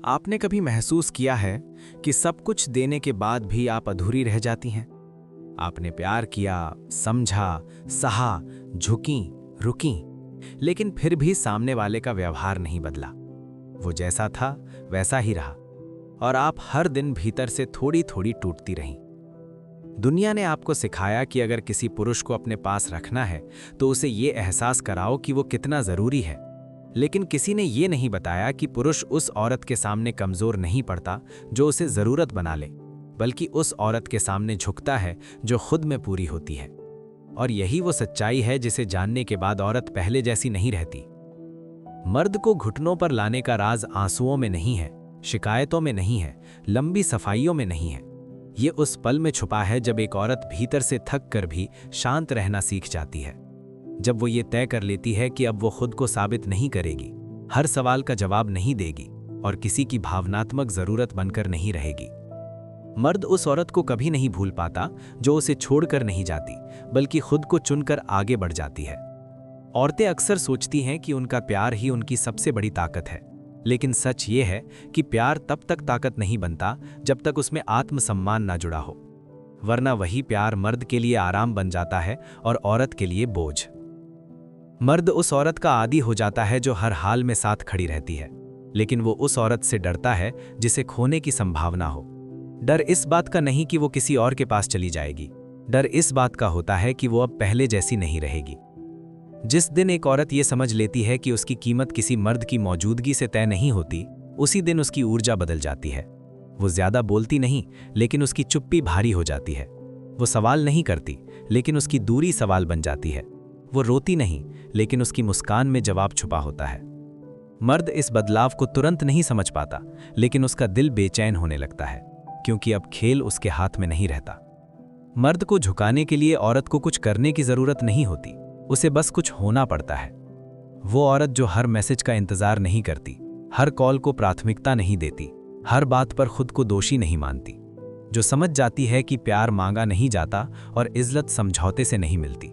आपने कभी महसूस किया है कि सब कुछ देने के बाद भी आप अधूरी रह जाती हैं? आपने प्यार किया, समझा, सहा, झुकी, रुकी, लेकिन फिर भी सामने वाले का व्यवहार नहीं बदला। वो जैसा था वैसा ही रहा और आप हर दिन भीतर से थोड़ी थोड़ी टूटती रहीं। दुनिया ने आपको सिखाया कि अगर किसी पुरुष को अपने पास रखना है तो उसे ये एहसास कराओ कि वो कितना जरूरी है। लेकिन किसी ने ये नहीं बताया कि पुरुष उस औरत के सामने कमजोर नहीं पड़ता जो उसे जरूरत बना ले, बल्कि उस औरत के सामने झुकता है जो खुद में पूरी होती है। और यही वो सच्चाई है जिसे जानने के बाद औरत पहले जैसी नहीं रहती। मर्द को घुटनों पर लाने का राज आंसुओं में नहीं है, शिकायतों में नहीं है, लंबी सफाइयों में नहीं है। ये उस पल में छुपा है जब एक औरत भीतर से थक कर भी शांत रहना सीख जाती है। जब वो ये तय कर लेती है कि अब वो खुद को साबित नहीं करेगी, हर सवाल का जवाब नहीं देगी और किसी की भावनात्मक जरूरत बनकर नहीं रहेगी। मर्द उस औरत को कभी नहीं भूल पाता जो उसे छोड़कर नहीं जाती, बल्कि खुद को चुनकर आगे बढ़ जाती है। औरतें अक्सर सोचती हैं कि उनका प्यार ही उनकी सबसे बड़ी ताकत है, लेकिन सच ये है कि प्यार तब तक ताकत नहीं बनता जब तक उसमें आत्मसम्मान ना जुड़ा हो, वरना वही प्यार मर्द के लिए आराम बन जाता है और औरत के लिए बोझ। मर्द उस औरत का आदी हो जाता है जो हर हाल में साथ खड़ी रहती है, लेकिन वो उस औरत से डरता है जिसे खोने की संभावना हो। डर इस बात का नहीं कि वो किसी और के पास चली जाएगी, डर इस बात का होता है कि वो अब पहले जैसी नहीं रहेगी। जिस दिन एक औरत ये समझ लेती है कि उसकी कीमत किसी मर्द की मौजूदगी से तय नहीं होती, उसी दिन उसकी ऊर्जा बदल जाती है। वो ज्यादा बोलती नहीं, लेकिन उसकी चुप्पी भारी हो जाती है। वो सवाल नहीं करती, लेकिन उसकी दूरी सवाल बन जाती है। वो रोती नहीं, लेकिन उसकी मुस्कान में जवाब छुपा होता है। मर्द इस बदलाव को तुरंत नहीं समझ पाता, लेकिन उसका दिल बेचैन होने लगता है, क्योंकि अब खेल उसके हाथ में नहीं रहता। मर्द को झुकाने के लिए औरत को कुछ करने की जरूरत नहीं होती, उसे बस कुछ होना पड़ता है। वो औरत जो हर मैसेज का इंतजार नहीं करती, हर कॉल को प्राथमिकता नहीं देती, हर बात पर खुद को दोषी नहीं मानती, जो समझ जाती है कि प्यार मांगा नहीं जाता और इज्जत समझौते से नहीं मिलती।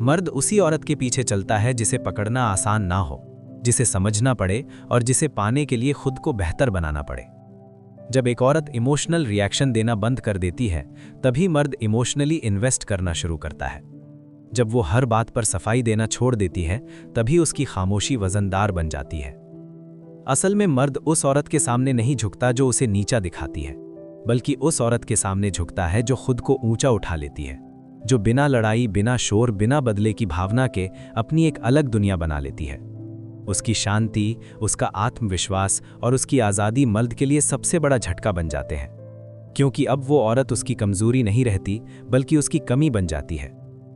मर्द उसी औरत के पीछे चलता है जिसे पकड़ना आसान ना हो, जिसे समझना पड़े और जिसे पाने के लिए खुद को बेहतर बनाना पड़े। जब एक औरत इमोशनल रिएक्शन देना बंद कर देती है, तभी मर्द इमोशनली इन्वेस्ट करना शुरू करता है। जब वो हर बात पर सफाई देना छोड़ देती है, तभी उसकी खामोशी वजनदार बन जाती है। असल में मर्द उस औरत के सामने नहीं झुकता जो उसे नीचा दिखाती है, बल्कि उस औरत के सामने झुकता है जो खुद को ऊंचा उठा लेती है, जो बिना लड़ाई, बिना शोर, बिना बदले की भावना के अपनी एक अलग दुनिया बना लेती है। उसकी शांति, उसका आत्मविश्वास और उसकी आज़ादी मर्द के लिए सबसे बड़ा झटका बन जाते हैं, क्योंकि अब वो औरत उसकी कमजोरी नहीं रहती, बल्कि उसकी कमी बन जाती है,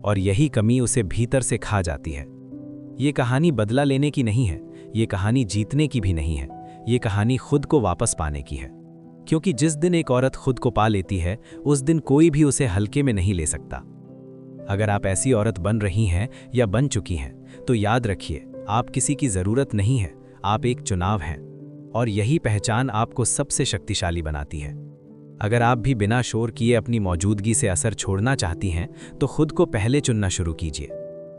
और यही कमी उसे भीतर से खा जाती है। ये कहानी बदला लेने की नहीं है, ये कहानी जीतने की भी नहीं है, ये कहानी खुद को वापस पाने की है। क्योंकि जिस दिन एक औरत खुद को पा लेती है, उस दिन कोई भी उसे हल्के में नहीं ले सकता। अगर आप ऐसी औरत बन रही हैं या बन चुकी हैं, तो याद रखिए, आप किसी की जरूरत नहीं है, आप एक चुनाव हैं, और यही पहचान आपको सबसे शक्तिशाली बनाती है। अगर आप भी बिना शोर किए अपनी मौजूदगी से असर छोड़ना चाहती हैं, तो खुद को पहले चुनना शुरू कीजिए,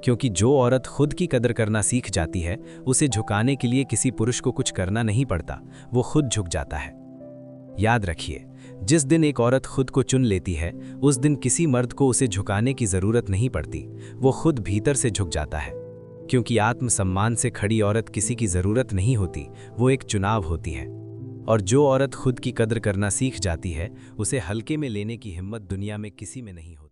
क्योंकि जो औरत खुद की कदर करना सीख जाती है, उसे झुकाने के लिए किसी पुरुष को कुछ करना नहीं पड़ता, वो खुद झुक जाता है। याद रखिए, जिस दिन एक औरत खुद को चुन लेती है, उस दिन किसी मर्द को उसे झुकाने की जरूरत नहीं पड़ती, वो खुद भीतर से झुक जाता है। क्योंकि आत्मसम्मान से खड़ी औरत किसी की जरूरत नहीं होती, वो एक चुनाव होती है। और जो औरत खुद की कदर करना सीख जाती है, उसे हल्के में लेने की हिम्मत दुनिया में किसी में नहीं होती।